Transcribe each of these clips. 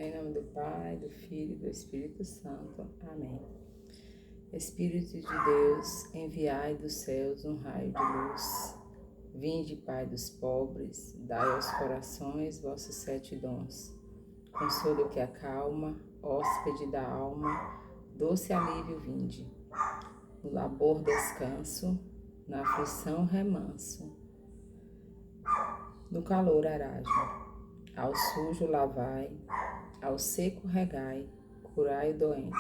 Em nome do Pai, do Filho e do Espírito Santo. Amém. Espírito de Deus, enviai dos céus um raio de luz. Vinde, Pai dos pobres, dai aos corações vossos 7 dons. Consolo que acalma, hóspede da alma, doce alívio vinde. No labor descanso, na aflição remanso, no calor aragem. Ao sujo lavai, ao seco regai, curai o doente.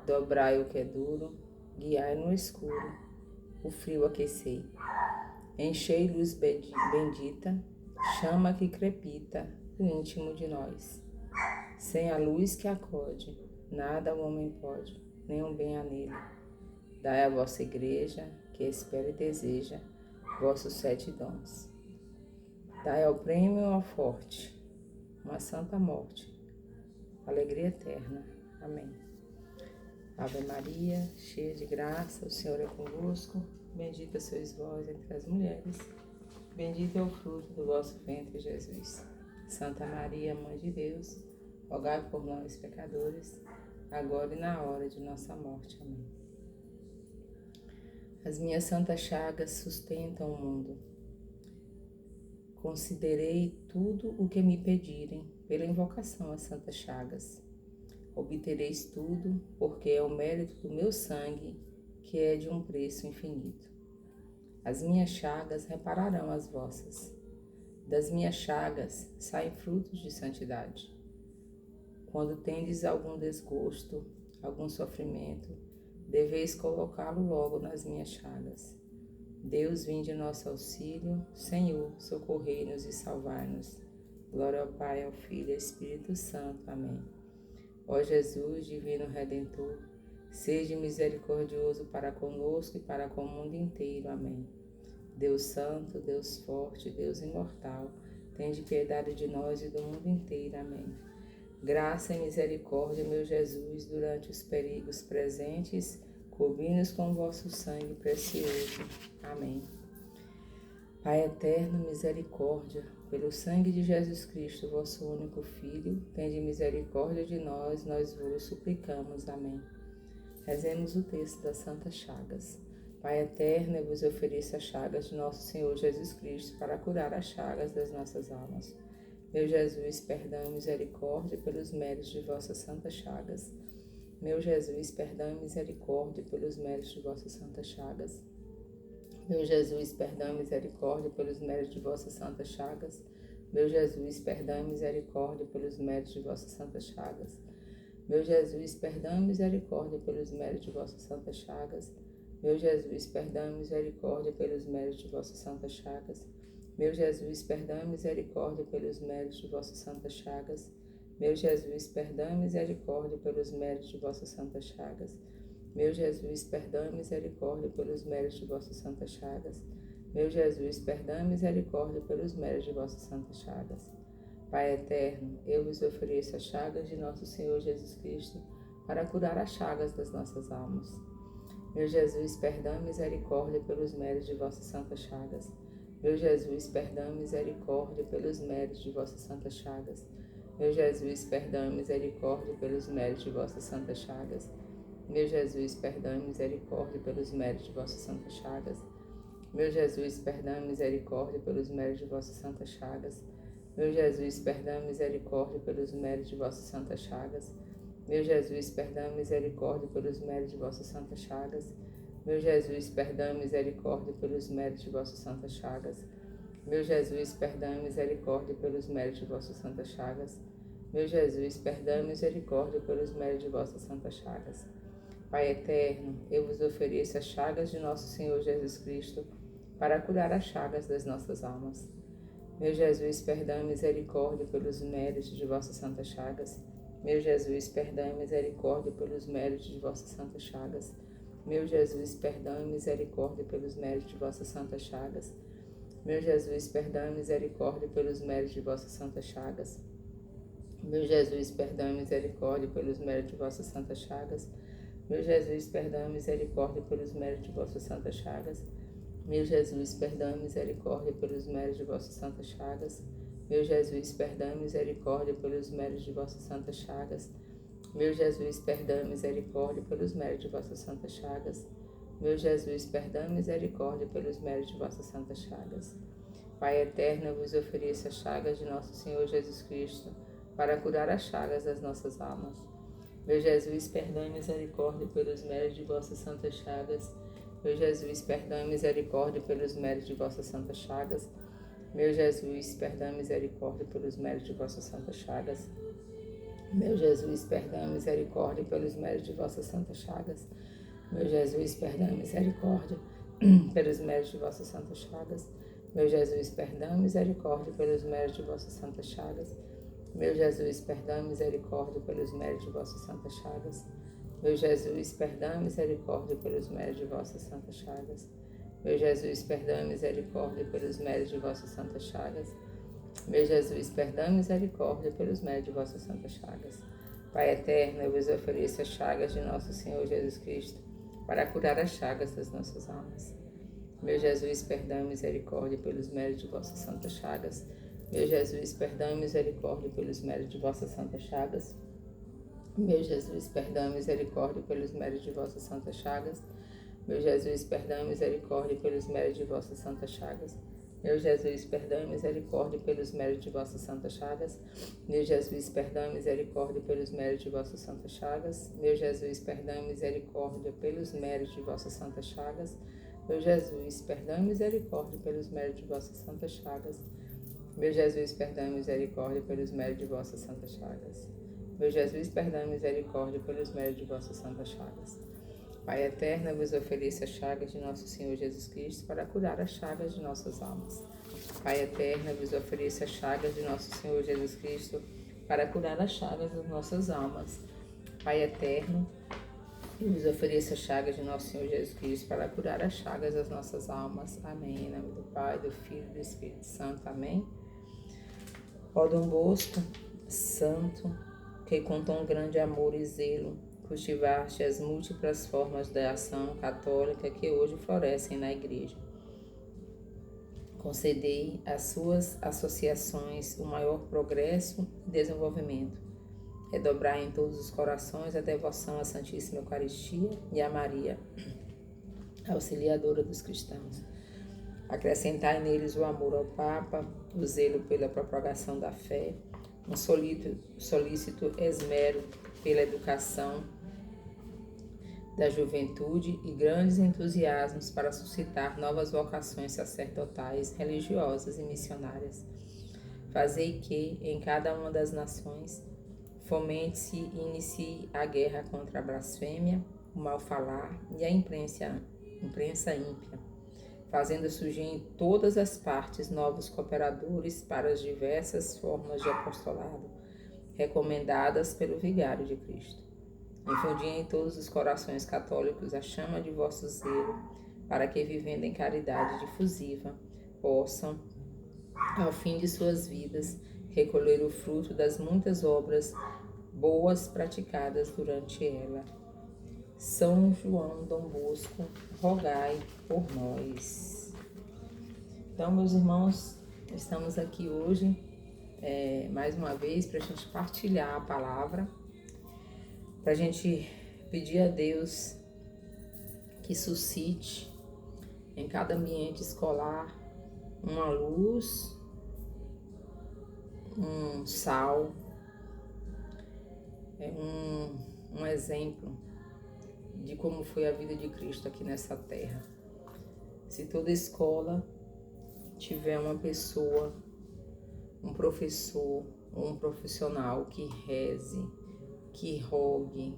Dobrai o que é duro, guiai no escuro, o frio aquecei. Enchei luz bendita, chama que crepita o íntimo de nós. Sem a luz que acode, nada o homem pode, nenhum bem há nele. Dai à vossa igreja, que espera e deseja, vossos 7 dons. Dai ao prêmio ao forte, uma santa morte, alegria eterna. Amém. Ave Maria, cheia de graça, o Senhor é convosco. Bendita sois vós entre as mulheres, bendito é o fruto do vosso ventre, Jesus. Santa Maria, Mãe de Deus, rogai por nós, pecadores, agora e na hora de nossa morte. Amém. As minhas santas chagas sustentam o mundo. Considerei tudo o que me pedirem pela invocação às santas chagas. Obtereis tudo, porque é o mérito do meu sangue, que é de um preço infinito. As minhas chagas repararão as vossas. Das minhas chagas saem frutos de santidade. Quando tendes algum desgosto, algum sofrimento, deveis colocá-lo logo nas minhas chagas. Deus, vinde nosso auxílio. Senhor, socorrei-nos e salvai-nos. Glória ao Pai, ao Filho e ao Espírito Santo. Amém. Ó Jesus, divino Redentor, seja misericordioso para conosco e para com o mundo inteiro. Amém. Deus Santo, Deus Forte, Deus Imortal, tende piedade de nós e do mundo inteiro. Amém. Graça e misericórdia, meu Jesus, durante os perigos presentes, cobri-nos com vosso sangue precioso. Amém. Pai eterno, misericórdia, pelo sangue de Jesus Cristo, vosso único Filho, tende misericórdia de nós, nós vos suplicamos. Amém. Rezemos o texto das Santas Chagas. Pai eterno, eu vos ofereço as chagas de nosso Senhor Jesus Cristo para curar as chagas das nossas almas. Meu Jesus, perdão e misericórdia pelos méritos de vossas santas chagas. Meu Jesus, perdão e misericórdia pelos méritos de vossas santas chagas. Meu Jesus, perdão e misericórdia pelos méritos de vossas santas chagas. Meu Jesus, perdão e misericórdia pelos méritos de vossas santas chagas. Meu Jesus, perdão e misericórdia pelos méritos de vossas santas chagas. Meu Jesus, perdão e misericórdia pelos méritos de vossas santas chagas. Meu Jesus, perdão e misericórdia pelos méritos de vossas santas chagas. Meu Jesus, perdão e misericórdia pelos méritos de vossas santas chagas. Meu Jesus, perdão e misericórdia pelos méritos de vossas santas chagas. Meu Jesus, perdão e misericórdia pelos méritos de vossas santas chagas. Pai eterno, eu vos ofereço as chagas de nosso Senhor Jesus Cristo para curar as chagas das nossas almas. Meu Jesus, perdão e misericórdia pelos méritos de vossas santas chagas. Meu Jesus, perdão e misericórdia pelos méritos de vossas santas chagas. Meu Jesus, perdão e misericórdia pelos méritos de vossas santas chagas. Meu Jesus, perdão e misericórdia pelos méritos de vossas santas chagas. Meu Jesus, perdão e misericórdia pelos méritos de vossas santas chagas. Meu Jesus, perdão e misericórdia pelos méritos de vossas santas chagas. Meu Jesus, perdão e misericórdia pelos méritos de vossas santas chagas. Meu Jesus, perdão e misericórdia pelos méritos de vossas santas chagas. Meu Jesus, perdão e misericórdia pelos méritos de vossas santas chagas. Meu Jesus, perdão e misericórdia pelos méritos de vossas santas chagas. Pai eterno, eu vos ofereço as chagas de nosso Senhor Jesus Cristo para curar as chagas das nossas almas. Meu Jesus, perdão e misericórdia pelos méritos de vossas santas chagas. Meu Jesus, perdão e misericórdia pelos méritos de vossas santas chagas. Meu Jesus, perdão e misericórdia pelos méritos de vossas santas chagas. Meu Jesus, perdão e misericórdia pelos méritos de vossas santas chagas. Meu Jesus, perdão e misericórdia pelos méritos de vossas santas chagas. Meu Jesus, perdão e misericórdia pelos méritos de vossas santas chagas. Meu Jesus, perdão e misericórdia pelos méritos de vossas santas chagas. Meu Jesus, perdão e misericórdia pelos méritos de vossas santas chagas. Meu Jesus, perdão e misericórdia pelos méritos de vossas santas chagas. Meu Jesus, perdão e misericórdia pelos méritos de vossas santas chagas. Pai eterno, eu vos ofereço as chagas de nosso Senhor Jesus Cristo, para curar as chagas das nossas almas. Meu Jesus, perdão e misericórdia pelos méritos de vossas santas chagas. Meu Jesus, perdão e misericórdia pelos méritos de vossas santas chagas. Meu Jesus, perdão e misericórdia pelos méritos de vossas santas chagas. Meu Jesus, perdão e misericórdia pelos méritos de vossas santas chagas. Meu Jesus, perdão e misericórdia pelos méritos de vossas santas chagas. Meu Jesus, perdão e misericórdia pelos méritos de vossas santas chagas. Meu Jesus, perdão e misericórdia pelos méritos de vossas santas chagas. Meu Jesus, perdão e misericórdia pelos méritos de vossas santas chagas. Meu Jesus, perdão e misericórdia pelos méritos de vossas santas chagas. Meu Jesus, perdão e misericórdia pelos méritos de vossas santas chagas. Pai eterno, eu vos ofereço as chagas de nosso Senhor Jesus Cristo, para curar as chagas das nossas almas. Meu Jesus, perdão e misericórdia pelos méritos de vossas santas chagas. Meu Jesus, perdão e misericórdia pelos méritos de vossas santas chagas. Meu Jesus, perdão e misericórdia pelos méritos de vossas santas chagas. Meu Jesus, perdão e misericórdia pelos méritos de vossas santas chagas. Meu Jesus, perdão e misericórdia pelos méritos de vossas santas chagas. Meu Jesus, perdão e misericórdia pelos méritos de vossas santas chagas. Meu Jesus, perdão e misericórdia pelos méritos de vossas santas chagas. Meu Jesus, perdão e misericórdia pelos méritos de vossas santas chagas. Meu Jesus, perdão e misericórdia pelos méritos de vossas santas chagas. Meu Jesus, perdão e misericórdia pelos méritos de vossas santas chagas. Pai eterno, eu vos ofereço as chagas de nosso Senhor Jesus Cristo para curar as chagas de nossas almas. Pai eterno, eu vos ofereço as chagas de nosso Senhor Jesus Cristo para curar as chagas das nossas almas. Pai eterno, eu vos ofereço as chagas de nosso Senhor Jesus Cristo para curar as chagas das nossas almas. Amém. Em nome do Pai, do Filho e do Espírito Santo. Amém. Ó Dom Bosco, santo, que com tão grande amor e zelo cultivaste as múltiplas formas de ação católica que hoje florescem na Igreja. Concedei às suas associações o maior progresso e desenvolvimento. Redobrai em todos os corações a devoção à Santíssima Eucaristia e à Maria, auxiliadora dos cristãos. Acrescentai neles o amor ao Papa, o zelo pela propagação da fé, um solícito esmero pela educação da juventude e grandes entusiasmos para suscitar novas vocações sacerdotais, religiosas e missionárias. Fazei que, em cada uma das nações, fomente-se e inicie a guerra contra a blasfêmia, o mal-falar e a imprensa ímpia, fazendo surgir em todas as partes novos cooperadores para as diversas formas de apostolado, recomendadas pelo Vigário de Cristo. Infundi em todos os corações católicos a chama de vosso zelo, para que, vivendo em caridade difusiva, possam, ao fim de suas vidas, recolher o fruto das muitas obras boas praticadas durante ela. São João Dom Bosco, rogai por nós. Então, meus irmãos, estamos aqui hoje, mais uma vez, para a gente partilhar a palavra, para a gente pedir a Deus que suscite em cada ambiente escolar uma luz, um sal, um exemplo de como foi a vida de Cristo aqui nessa terra. Se toda escola tiver uma pessoa, um professor ou um profissional que reze, que rogue,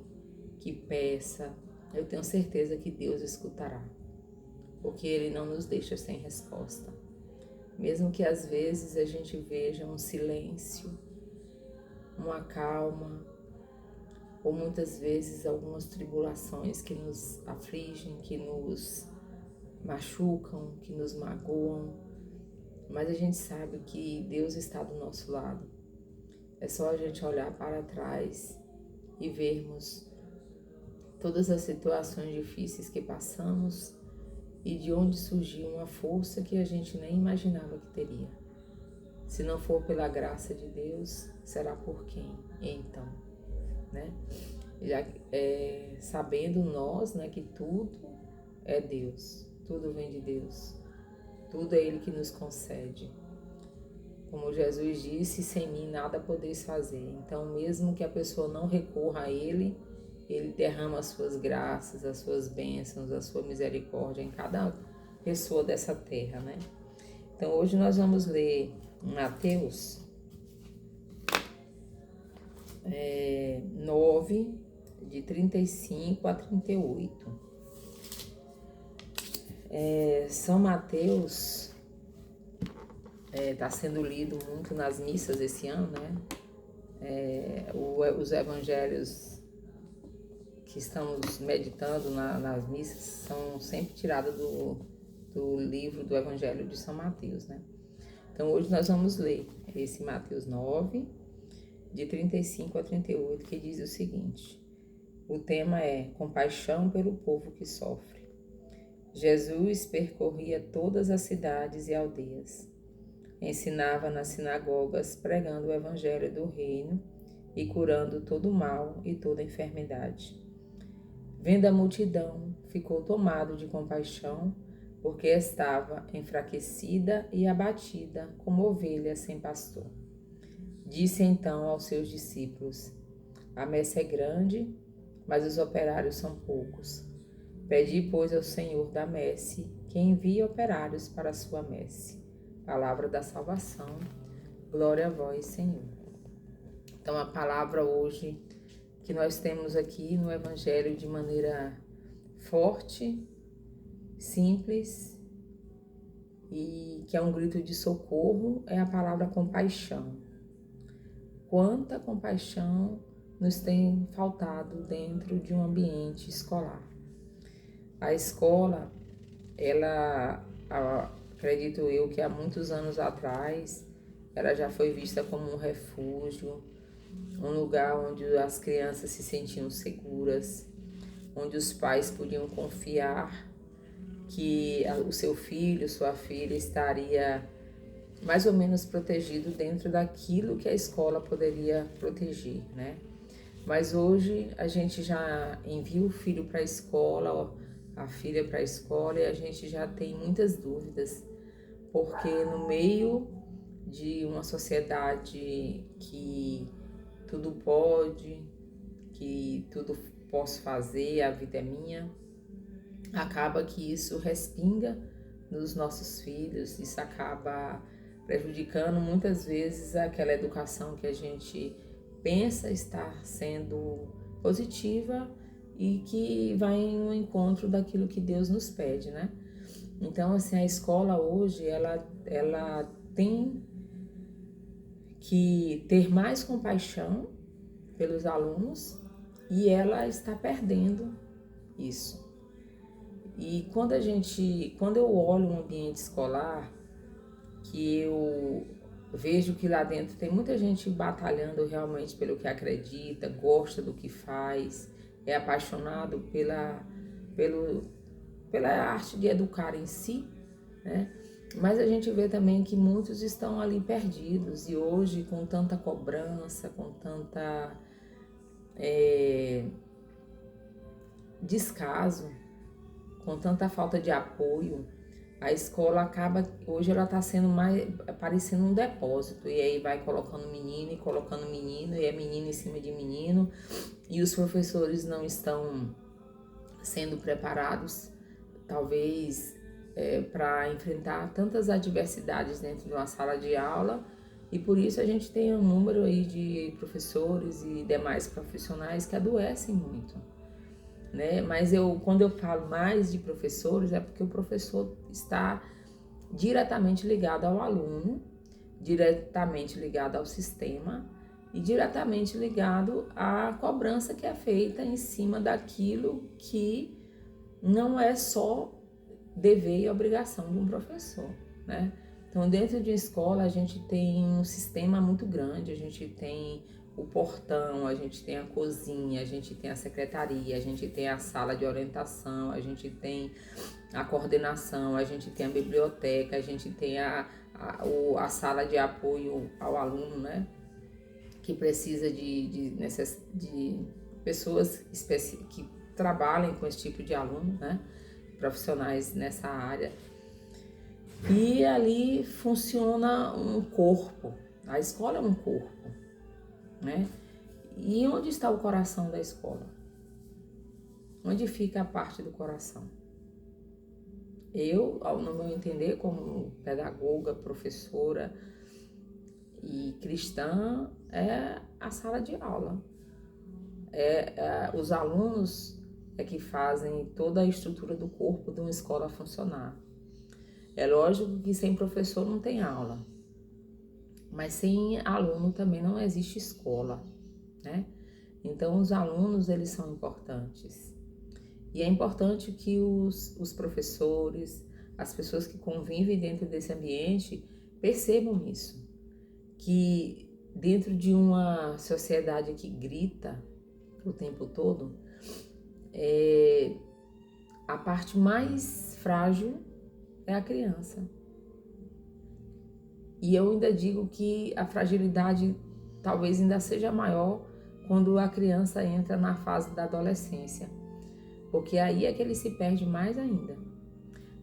que peça, eu tenho certeza que Deus escutará, porque Ele não nos deixa sem resposta. Mesmo que às vezes a gente veja um silêncio, uma calma, ou muitas vezes algumas tribulações que nos afligem, que nos machucam, que nos magoam, mas a gente sabe que Deus está do nosso lado. É só a gente olhar para trás e vermos todas as situações difíceis que passamos e de onde surgiu uma força que a gente nem imaginava que teria. Se não for pela graça de Deus, será por quem? Então, né? Já, sabendo nós, né, que tudo é Deus, tudo vem de Deus, tudo é Ele que nos concede. Como Jesus disse, sem mim nada podeis fazer. Então, mesmo que a pessoa não recorra a Ele, Ele derrama as suas graças, as suas bênçãos, a sua misericórdia em cada pessoa dessa terra, né? Então, hoje nós vamos ler Mateus 9, de 35 a 38. São Mateus está sendo lido muito nas missas esse ano, né? Os evangelhos que estamos meditando nas missas são sempre tirados do livro do Evangelho de São Mateus, né? Então hoje nós vamos ler esse Mateus 9, de 35 a 38, que diz o seguinte: o tema é compaixão pelo povo que sofre. Jesus percorria todas as cidades e aldeias, ensinava nas sinagogas, pregando o evangelho do reino e curando todo o mal e toda enfermidade. Vendo a multidão, ficou tomado de compaixão, porque estava enfraquecida e abatida como ovelha sem pastor. Disse então aos seus discípulos: a messe é grande, mas os operários são poucos. Pedi, pois, ao Senhor da messe que envie operários para a sua messe. Palavra da salvação. Glória a vós, Senhor. Então, a palavra hoje que nós temos aqui no Evangelho de maneira forte, simples e que é um grito de socorro é a palavra compaixão. Quanta compaixão nos tem faltado dentro de um ambiente escolar. A escola, acredito eu que há muitos anos atrás, ela já foi vista como um refúgio, um lugar onde as crianças se sentiam seguras, onde os pais podiam confiar que o seu filho, sua filha estaria mais ou menos protegido dentro daquilo que a escola poderia proteger, né? Mas hoje a gente já envia o filho para a escola, a filha para a escola, e a gente já tem muitas dúvidas, porque no meio de uma sociedade que tudo pode, que tudo posso fazer, a vida é minha, acaba que isso respinga nos nossos filhos, isso acaba prejudicando muitas vezes aquela educação que a gente pensa estar sendo positiva e que vai no encontro daquilo que Deus nos pede, né? Então, assim, a escola hoje, ela tem que ter mais compaixão pelos alunos e ela está perdendo isso. E quando eu olho um ambiente escolar, que eu vejo que lá dentro tem muita gente batalhando realmente pelo que acredita, gosta do que faz, é apaixonado pela arte de educar em si, né? Mas a gente vê também que muitos estão ali perdidos e hoje com tanta cobrança, com tanta descaso, com tanta falta de apoio, a escola acaba, hoje ela está sendo mais, parecendo um depósito, e aí vai colocando menino e colocando menino, e é menino em cima de menino, e os professores não estão sendo preparados, talvez, para enfrentar tantas adversidades dentro de uma sala de aula, e por isso a gente tem um número aí de professores e demais profissionais que adoecem muito, né? Mas quando eu falo mais de professores, é porque o professor está diretamente ligado ao aluno, diretamente ligado ao sistema e diretamente ligado à cobrança que é feita em cima daquilo que não é só dever e obrigação de um professor, né? Então, dentro de uma escola, a gente tem um sistema muito grande, a gente tem o portão, a gente tem a cozinha, a gente tem a secretaria, a gente tem a sala de orientação, a gente tem a coordenação, a gente tem a biblioteca, a gente tem a a sala de apoio ao aluno, né? Que precisa de pessoas que trabalhem com esse tipo de aluno, né? Profissionais nessa área. E ali funciona um corpo. A escola é um corpo, né? E onde está o coração da escola? Onde fica a parte do coração? Eu, no meu entender, como pedagoga, professora e cristã, é a sala de aula. Os alunos é que fazem toda a estrutura do corpo de uma escola funcionar. É lógico que sem professor não tem aula, mas sem aluno também não existe escola, né? Então os alunos, eles são importantes. E é importante que os professores, as pessoas que convivem dentro desse ambiente, percebam isso. Que dentro de uma sociedade que grita o tempo todo, a parte mais frágil é a criança. E eu ainda digo que a fragilidade talvez ainda seja maior quando a criança entra na fase da adolescência, porque aí é que ele se perde mais ainda.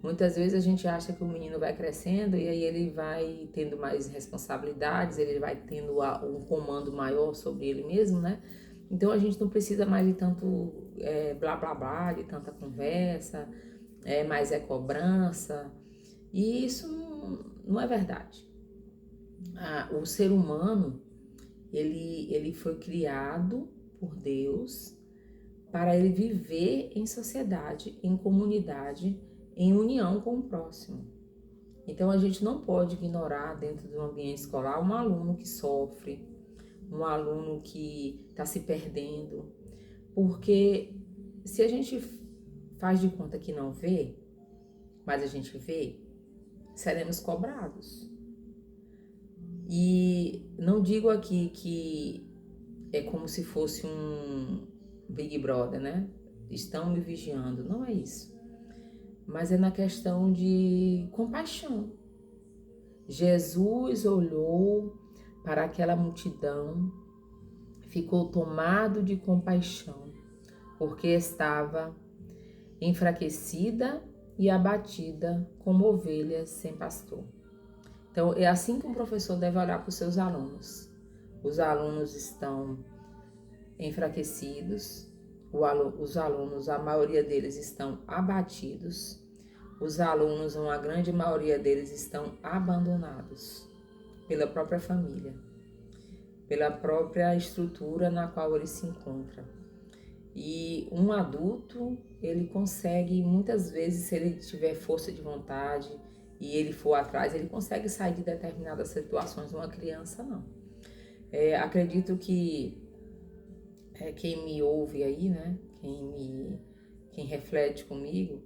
Muitas vezes a gente acha que o menino vai crescendo e aí ele vai tendo mais responsabilidades, ele vai tendo um comando maior sobre ele mesmo, né? Então a gente não precisa mais de tanto blá blá blá, de tanta conversa, mais cobrança. E isso não é verdade. O ser humano, ele foi criado por Deus para ele viver em sociedade, em comunidade, em união com o próximo. Então a gente não pode ignorar dentro do ambiente escolar um aluno que sofre, um aluno que está se perdendo, porque se a gente faz de conta que não vê, mas a gente vê, seremos cobrados. E não digo aqui que é como se fosse um Big Brother, né? Estão me vigiando, não é isso. Mas é na questão de compaixão. Jesus olhou para aquela multidão, ficou tomado de compaixão, porque estava enfraquecida e abatida como ovelhas sem pastor. Então, é assim que um professor deve olhar para os seus alunos. Os alunos estão enfraquecidos, os alunos, a maioria deles estão abatidos, os alunos, uma grande maioria deles estão abandonados pela própria família, pela própria estrutura na qual ele se encontra. E um adulto, ele consegue, muitas vezes, se ele tiver força de vontade e ele for atrás, ele consegue sair de determinadas situações. Uma criança, não. Acredito que quem me ouve aí, né, quem reflete comigo,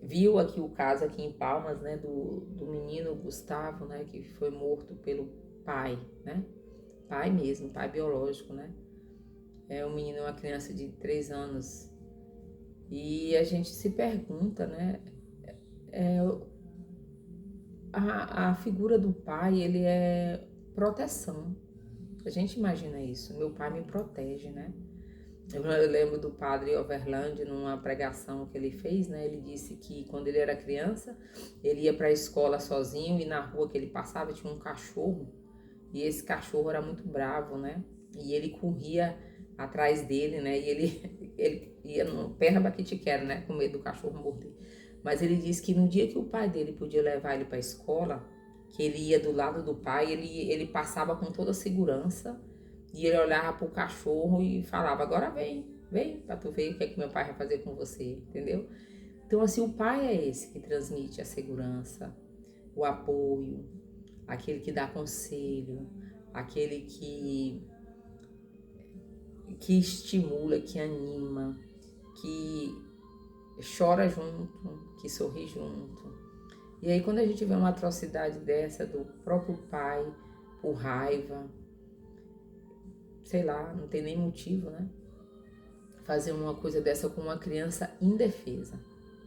viu aqui o caso aqui em Palmas, né, do menino Gustavo, né, que foi morto pelo pai, né, pai mesmo, pai biológico, né, um menino, uma criança de 3 anos, e a gente se pergunta, né, a figura do pai, ele é proteção. A gente imagina isso, meu pai me protege, né? Eu lembro do padre Overland, numa pregação que ele fez, né? Ele disse que quando ele era criança, ele ia para a escola sozinho e na rua que ele passava tinha um cachorro, e esse cachorro era muito bravo, né? E ele corria atrás dele, né? E ele ia no perna que te quero, né? Com medo do cachorro morder. Mas ele disse que no dia que o pai dele podia levar ele para a escola, que ele ia do lado do pai, ele passava com toda a segurança e ele olhava pro cachorro e falava, agora vem pra tu ver o que é que meu pai vai fazer com você, entendeu? Então assim, o pai é esse que transmite a segurança, o apoio, aquele que dá conselho, aquele que estimula, que anima, que chora junto, que sorri junto. E aí quando a gente vê uma atrocidade dessa do próprio pai, por raiva, sei lá, não tem nem motivo, né? Fazer uma coisa dessa com uma criança indefesa.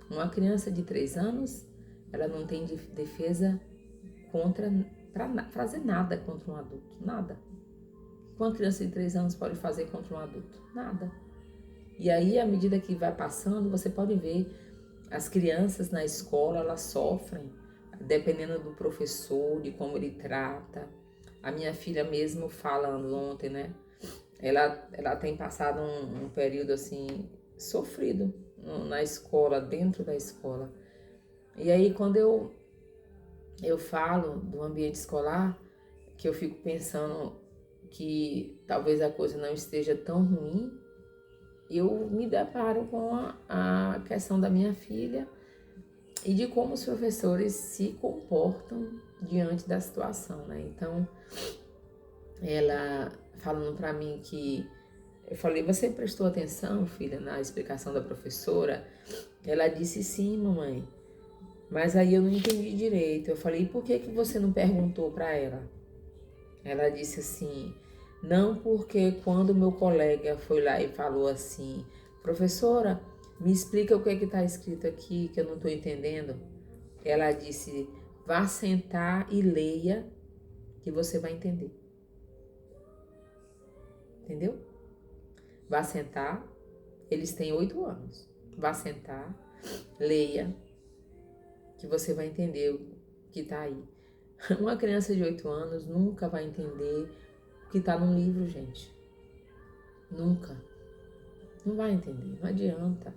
Uma criança de 3 anos, ela não tem defesa contra, para fazer nada contra um adulto, nada. O que uma criança de 3 anos pode fazer contra um adulto? Nada. E aí, à medida que vai passando, você pode ver as crianças na escola, elas sofrem, dependendo do professor, de como ele trata. A minha filha mesmo falando ontem, né? Ela tem passado um período assim, sofrido na escola, dentro da escola. E aí, quando eu falo do ambiente escolar, que eu fico pensando que talvez a coisa não esteja tão ruim, eu me deparo com a questão da minha filha e de como os professores se comportam diante da situação, né? Então, ela falando para mim que... Eu falei, você prestou atenção, filha, na explicação da professora? Ela disse, sim, mamãe. Mas aí eu não entendi direito. Eu falei, por que você não perguntou para ela? Ela disse assim, não, porque quando meu colega foi lá e falou assim, professora, me explica o que está escrito aqui, que eu não estou entendendo. Ela disse, vá sentar e leia, que você vai entender. Entendeu? Vá sentar, eles têm 8 anos. Vá sentar, leia, que você vai entender o que está aí. Uma criança de 8 anos nunca vai entender o que está num livro, gente. Nunca. Não vai entender, não adianta.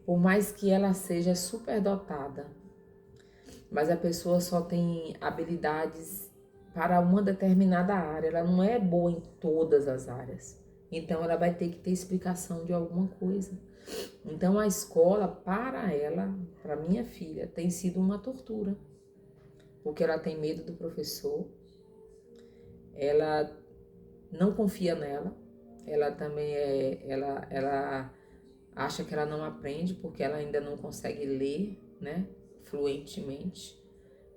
Por mais que ela seja superdotada, mas a pessoa só tem habilidades para uma determinada área, ela não é boa em todas as áreas. Então ela vai ter que ter explicação de alguma coisa. Então a escola, para ela, para minha filha, tem sido uma tortura. Porque ela tem medo do professor, ela não confia nela, ela também ela acha que ela não aprende porque ela ainda não consegue ler, né, fluentemente,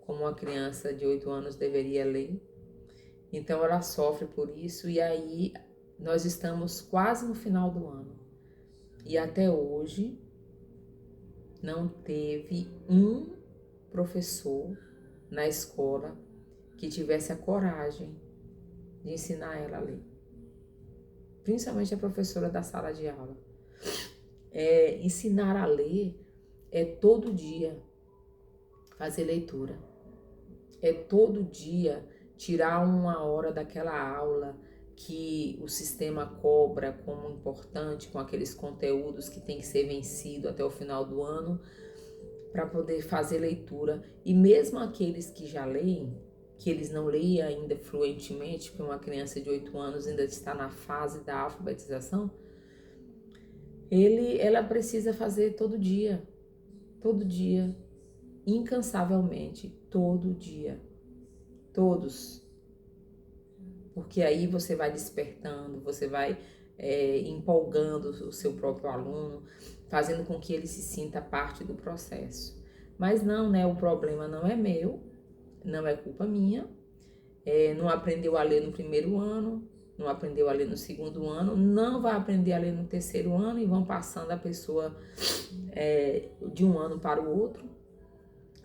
como uma criança de 8 anos deveria ler. Então ela sofre por isso e aí nós estamos quase no final do ano. E até hoje não teve um professor na escola que tivesse a coragem de ensinar ela a ler. Principalmente a professora da sala de aula. Ensinar a ler é todo dia fazer leitura. É todo dia tirar uma hora daquela aula que o sistema cobra como importante, com aqueles conteúdos que tem que ser vencido até o final do ano, para poder fazer leitura. E mesmo aqueles que já leem, que eles não leem ainda fluentemente, porque uma criança de 8 anos ainda está na fase da alfabetização, ela precisa fazer todo dia, incansavelmente, todo dia, todos. Porque aí você vai despertando, você vai empolgando o seu próprio aluno, fazendo com que ele se sinta parte do processo. Mas não, né? O problema não é meu, não é culpa minha. Não aprendeu a ler no primeiro ano, não aprendeu a ler no segundo ano, não vai aprender a ler no terceiro ano e vão passando a pessoa de um ano para o outro.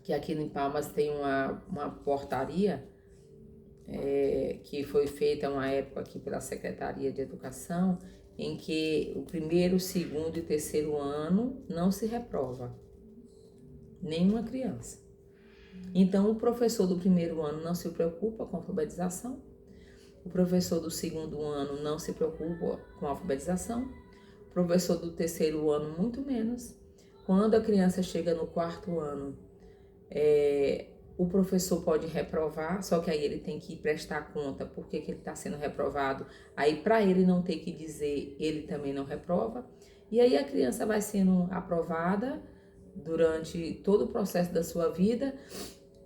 Que aqui em Palmas tem uma portaria que foi feita uma época aqui pela Secretaria de Educação, em que o primeiro, segundo e terceiro ano não se reprova nenhuma criança. Então, o professor do primeiro ano não se preocupa com a alfabetização, o professor do segundo ano não se preocupa com a alfabetização, o professor do terceiro ano muito menos. Quando a criança chega no quarto ano, o professor pode reprovar, só que aí ele tem que prestar conta por que ele está sendo reprovado. Aí, para ele não ter que dizer, ele também não reprova. E aí a criança vai sendo aprovada durante todo o processo da sua vida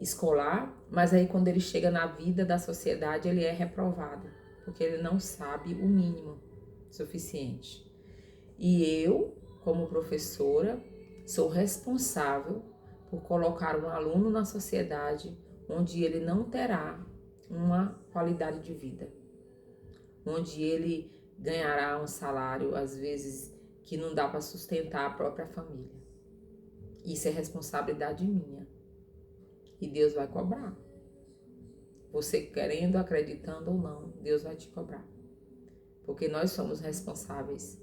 escolar, mas aí quando ele chega na vida da sociedade, ele é reprovado, porque ele não sabe o mínimo suficiente. E eu, como professora, sou responsável por colocar um aluno na sociedade onde ele não terá uma qualidade de vida, onde ele ganhará um salário, às vezes, que não dá para sustentar a própria família. Isso é responsabilidade minha. E Deus vai cobrar. Você querendo, acreditando ou não, Deus vai te cobrar. Porque nós somos responsáveis.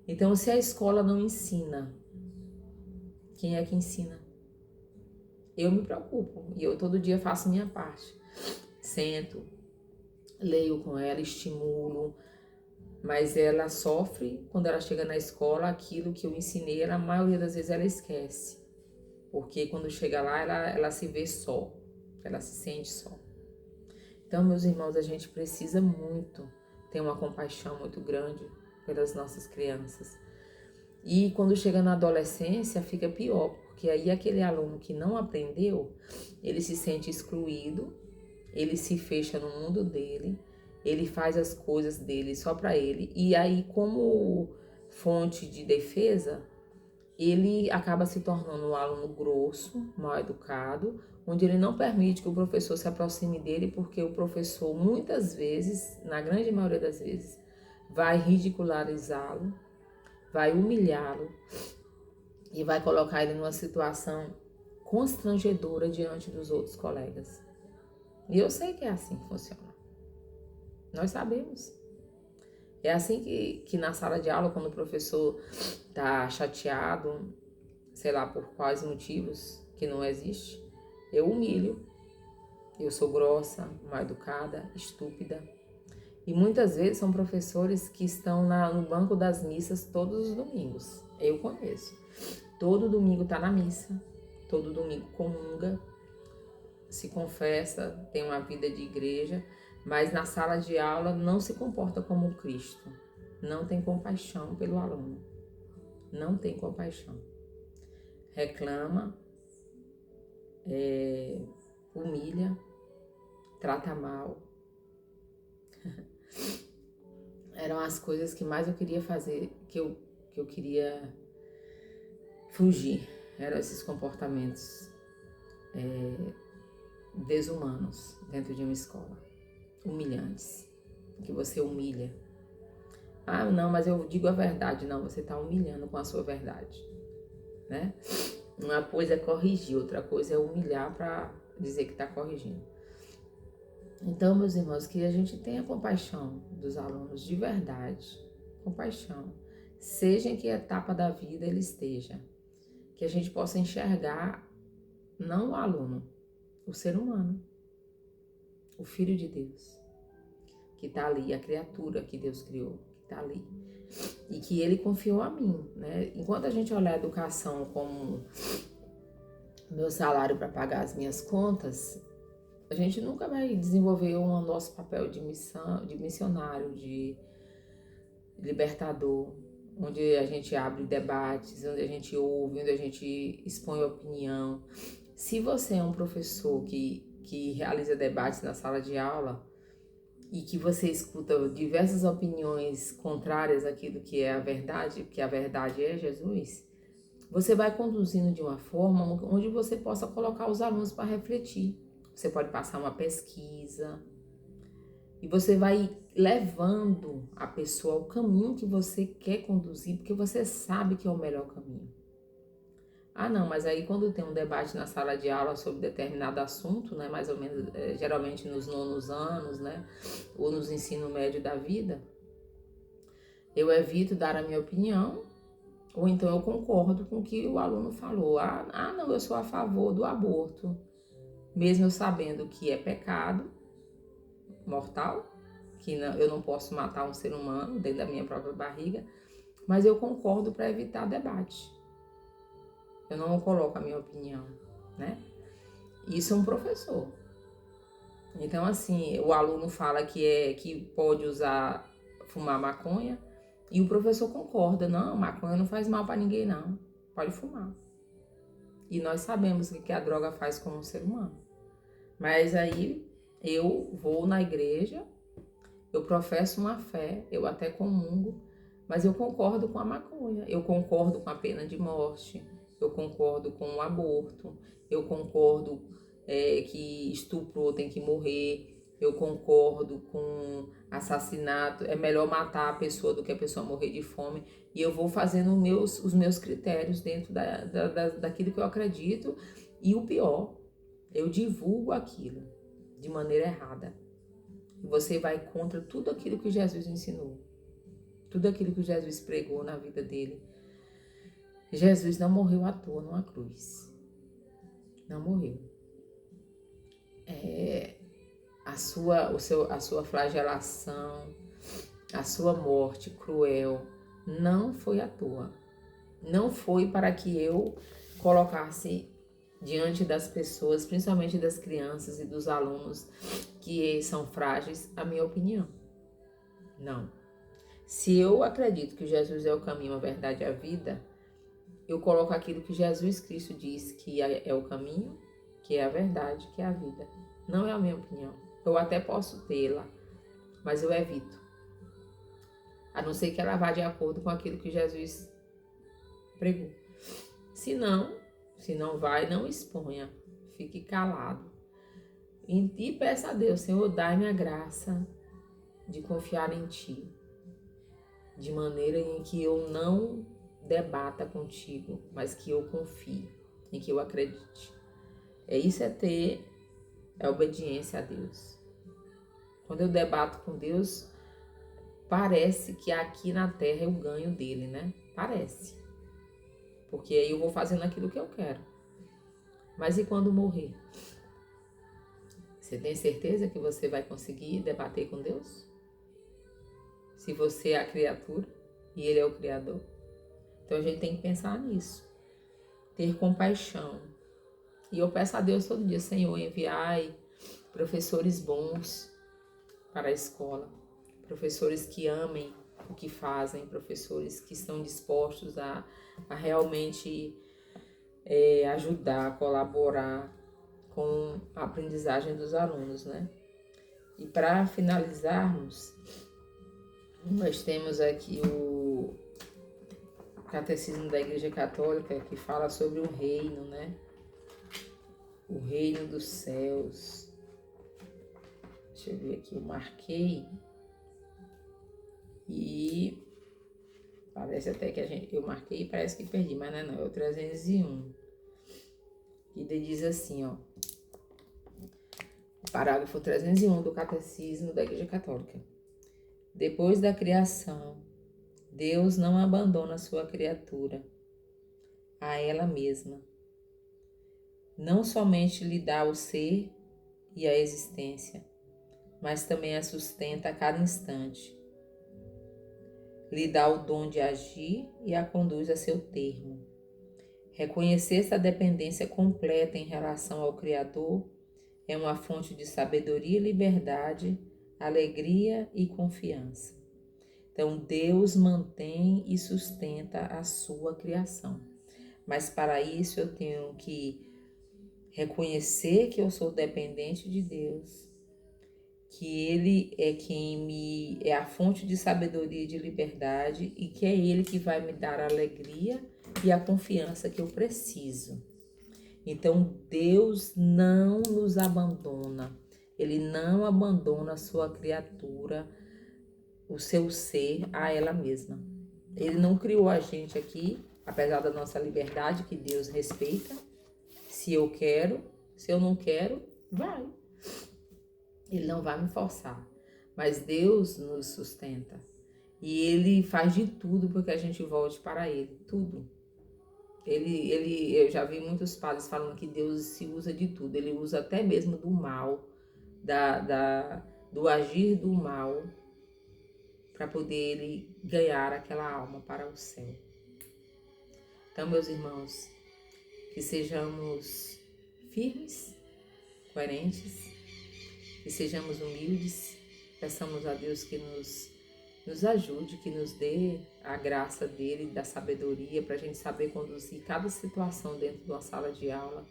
Então, se a escola não ensina, quem é que ensina? Eu me preocupo e eu todo dia faço minha parte. Sento, leio com ela, estimulo, mas ela sofre quando ela chega na escola, aquilo que eu ensinei, ela, a maioria das vezes ela esquece. Porque quando chega lá, ela se vê só, ela se sente só. Então, meus irmãos, a gente precisa muito ter uma compaixão muito grande pelas nossas crianças. E quando chega na adolescência, fica pior, porque aí aquele aluno que não aprendeu, ele se sente excluído, ele se fecha no mundo dele, ele faz as coisas dele só para ele, e aí como fonte de defesa, ele acaba se tornando um aluno grosso, mal educado, onde ele não permite que o professor se aproxime dele, porque o professor muitas vezes, na grande maioria das vezes, vai ridicularizá-lo, vai humilhá-lo e vai colocar ele numa situação constrangedora diante dos outros colegas. E eu sei que é assim que funciona. Nós sabemos. É assim que na sala de aula, quando o professor está chateado, sei lá por quais motivos, que não existe, eu humilho. Eu sou grossa, mal educada, estúpida. E muitas vezes são professores que estão no banco das missas todos os domingos. Eu conheço. Todo domingo está na missa, todo domingo comunga, se confessa, tem uma vida de igreja, mas na sala de aula não se comporta como Cristo. Não tem compaixão pelo aluno. Não tem compaixão. Reclama, humilha, trata mal. Eram as coisas que mais eu queria fazer, que eu queria fugir. Eram esses comportamentos desumanos dentro de uma escola. Humilhantes. Que você humilha. Ah, não, mas eu digo a verdade. Não, você está humilhando com a sua verdade. Né? Uma coisa é corrigir, outra coisa é humilhar para dizer que está corrigindo. Então, meus irmãos, que a gente tenha compaixão dos alunos de verdade. Compaixão. Seja em que etapa da vida ele esteja. Que a gente possa enxergar não o aluno, o ser humano. O Filho de Deus. Que está ali, a criatura que Deus criou, que está ali. E que ele confiou a mim, né? Enquanto a gente olhar a educação como meu salário para pagar as minhas contas, a gente nunca vai desenvolver o nosso papel de missão, de missionário, de libertador, onde a gente abre debates, onde a gente ouve, onde a gente expõe opinião. Se você é um professor que realiza debates na sala de aula e que você escuta diversas opiniões contrárias àquilo que é a verdade, que a verdade é Jesus, você vai conduzindo de uma forma onde você possa colocar os alunos para refletir. Você pode passar uma pesquisa e você vai levando a pessoa ao caminho que você quer conduzir, porque você sabe que é o melhor caminho. Ah, não, mas aí quando tem um debate na sala de aula sobre determinado assunto, né, mais ou menos, geralmente nos nonos anos, né, ou nos ensino médio da vida, eu evito dar a minha opinião, ou então eu concordo com o que o aluno falou. Ah, não, eu sou a favor do aborto, mesmo eu sabendo que é pecado mortal, que eu não posso matar um ser humano dentro da minha própria barriga, mas eu concordo para evitar debate. Eu não coloco a minha opinião, né? Isso é um professor. Então, assim, o aluno fala que pode fumar maconha e o professor concorda. Não, maconha não faz mal para ninguém, não. Pode fumar. E nós sabemos o que a droga faz com o ser humano. Mas aí eu vou na igreja, eu professo uma fé, eu até comungo, mas eu concordo com a maconha, eu concordo com a pena de morte, eu concordo com o aborto, eu concordo que estupro tem que morrer, eu concordo com assassinato, é melhor matar a pessoa do que a pessoa morrer de fome, e eu vou fazendo os meus critérios dentro daquilo que eu acredito, e o pior, eu divulgo aquilo. de maneira errada. Você vai contra tudo aquilo que Jesus ensinou, tudo aquilo que Jesus pregou na vida dele. Jesus não morreu à toa numa cruz. Não morreu. A sua flagelação, a sua morte cruel não foi à toa. Não foi para que eu colocasse diante das pessoas, principalmente das crianças e dos alunos que são frágeis, a minha opinião. Não. Se eu acredito que Jesus é o caminho, a verdade e a vida, eu coloco aquilo que Jesus Cristo diz que é o caminho, que é a verdade, que é a vida. Não é a minha opinião. Eu até posso tê-la, mas eu evito. A não ser que ela vá de acordo com aquilo que Jesus pregou. Se não vai, não exponha. Fique calado. E peça a Deus, Senhor, dai-me a graça de confiar em Ti. De maneira em que eu não debata contigo, mas que eu confie, em que eu acredite. Isso é obediência a Deus. Quando eu debato com Deus, parece que aqui na terra eu ganho dele, né? Parece. Porque aí eu vou fazendo aquilo que eu quero. Mas e quando morrer? Você tem certeza que você vai conseguir debater com Deus? Se você é a criatura e Ele é o Criador. Então a gente tem que pensar nisso. Ter compaixão. E eu peço a Deus todo dia, Senhor, enviai professores bons para a escola. Professores que amem o que fazem. Professores que estão dispostos a realmente ajudar, colaborar com a aprendizagem dos alunos, né? E para finalizarmos, nós temos aqui o Catecismo da Igreja Católica, que fala sobre o reino, né? O reino dos céus. Deixa eu ver aqui, eu marquei. E parece até que eu marquei e parece que perdi, mas não, é o 301. E diz assim, ó. Parágrafo 301 do Catecismo da Igreja Católica. Depois da criação, Deus não abandona sua criatura a ela mesma. Não somente lhe dá o ser e a existência, mas também a sustenta a cada instante. Lhe dá o dom de agir e a conduz a seu termo. Reconhecer essa dependência completa em relação ao Criador é uma fonte de sabedoria e liberdade, alegria e confiança. Então, Deus mantém e sustenta a sua criação. Mas para isso eu tenho que reconhecer que eu sou dependente de Deus, que Ele é quem é a fonte de sabedoria e de liberdade e que é Ele que vai me dar a alegria e a confiança que eu preciso. Então, Deus não nos abandona. Ele não abandona a sua criatura, o seu ser, a ela mesma. Ele não criou a gente aqui, apesar da nossa liberdade, que Deus respeita. Se eu quero, se eu não quero, vai. Ele não vai me forçar. Mas Deus nos sustenta. E Ele faz de tudo para que a gente volte para Ele. Tudo. Eu já vi muitos padres falando que Deus se usa de tudo. Ele usa até mesmo do mal, do agir do mal, para poder Ele ganhar aquela alma para o céu. Então, meus irmãos, que sejamos firmes, coerentes, que sejamos humildes, peçamos a Deus que nos ajude, que nos dê a graça dele, da sabedoria, para a gente saber conduzir cada situação dentro de uma sala de aula.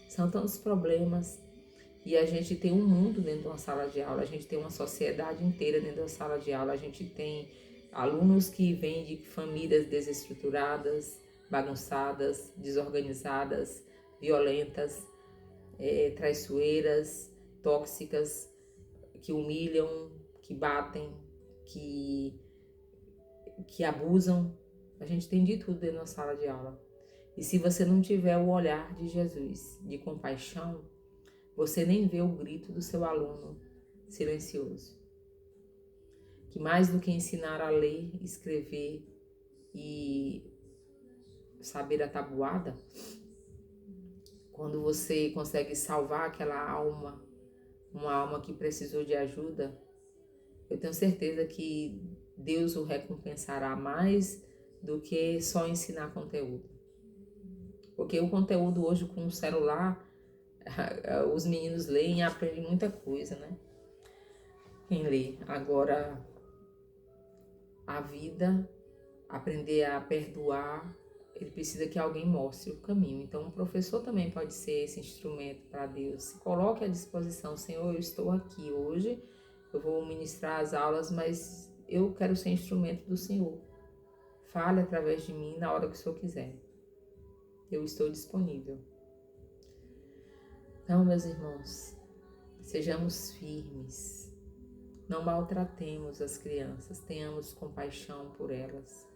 São tantos problemas e a gente tem um mundo dentro de uma sala de aula, a gente tem uma sociedade inteira dentro de uma sala de aula, a gente tem alunos que vêm de famílias desestruturadas, bagunçadas, desorganizadas, violentas, traiçoeiras, tóxicas, que humilham, que batem, que abusam. A gente tem de tudo dentro da sala de aula. E se você não tiver o olhar de Jesus, de compaixão, você nem vê o grito do seu aluno silencioso. Que mais do que ensinar a ler, escrever e saber a tabuada, quando você consegue salvar aquela alma, uma alma que precisou de ajuda, eu tenho certeza que Deus o recompensará mais do que só ensinar conteúdo. Porque o conteúdo hoje com o celular, os meninos leem e aprendem muita coisa, né? Quem lê. Agora, a vida, aprender a perdoar, ele precisa que alguém mostre o caminho. Então, o professor também pode ser esse instrumento para Deus. Se coloque à disposição, Senhor, eu estou aqui hoje, eu vou ministrar as aulas, mas eu quero ser instrumento do Senhor. Fale através de mim na hora que o Senhor quiser. Eu estou disponível. Então, meus irmãos, sejamos firmes. Não maltratemos as crianças, tenhamos compaixão por elas.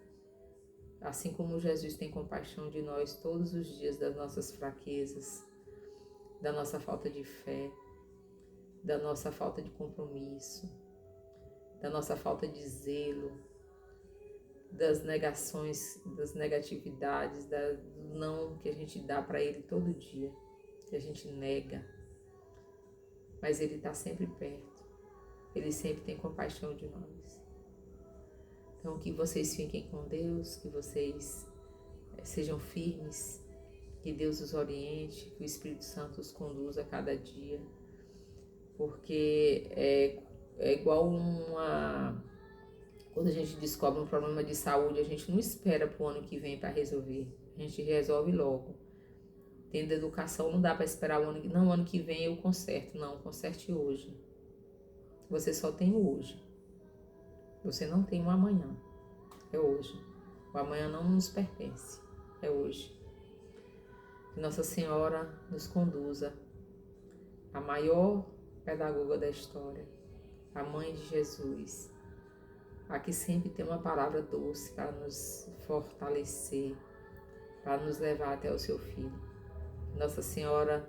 Assim como Jesus tem compaixão de nós todos os dias das nossas fraquezas, da nossa falta de fé, da nossa falta de compromisso, da nossa falta de zelo, das negações, das negatividades, do não que a gente dá para Ele todo dia, que a gente nega. Mas Ele está sempre perto, Ele sempre tem compaixão de nós. Então, que vocês fiquem com Deus, que vocês sejam firmes, que Deus os oriente, que o Espírito Santo os conduza a cada dia, porque é igual quando a gente descobre um problema de saúde, a gente não espera para o ano que vem para resolver, a gente resolve logo. Tendo educação, não dá para esperar o ano que vem eu conserto, não, conserte hoje. Você só tem o hoje. Você não tem um amanhã, é hoje. O amanhã não nos pertence, é hoje. Que Nossa Senhora nos conduza, a maior pedagoga da história, a Mãe de Jesus, a que sempre tem uma palavra doce para nos fortalecer, para nos levar até o seu Filho. Nossa Senhora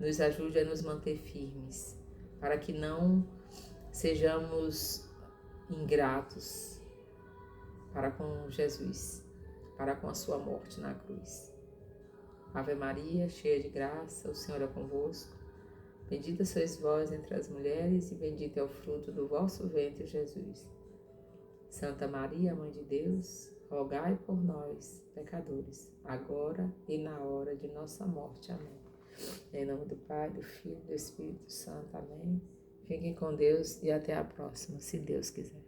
nos ajude a nos manter firmes, para que não sejamos ingratos para com Jesus, para com a sua morte na cruz. Ave Maria, cheia de graça, o Senhor é convosco. Bendita sois vós entre as mulheres e bendito é o fruto do vosso ventre, Jesus. Santa Maria, Mãe de Deus, rogai por nós, pecadores, agora e na hora de nossa morte. Amém. Em nome do Pai, do Filho e do Espírito Santo. Amém. Fiquem com Deus e até a próxima, se Deus quiser.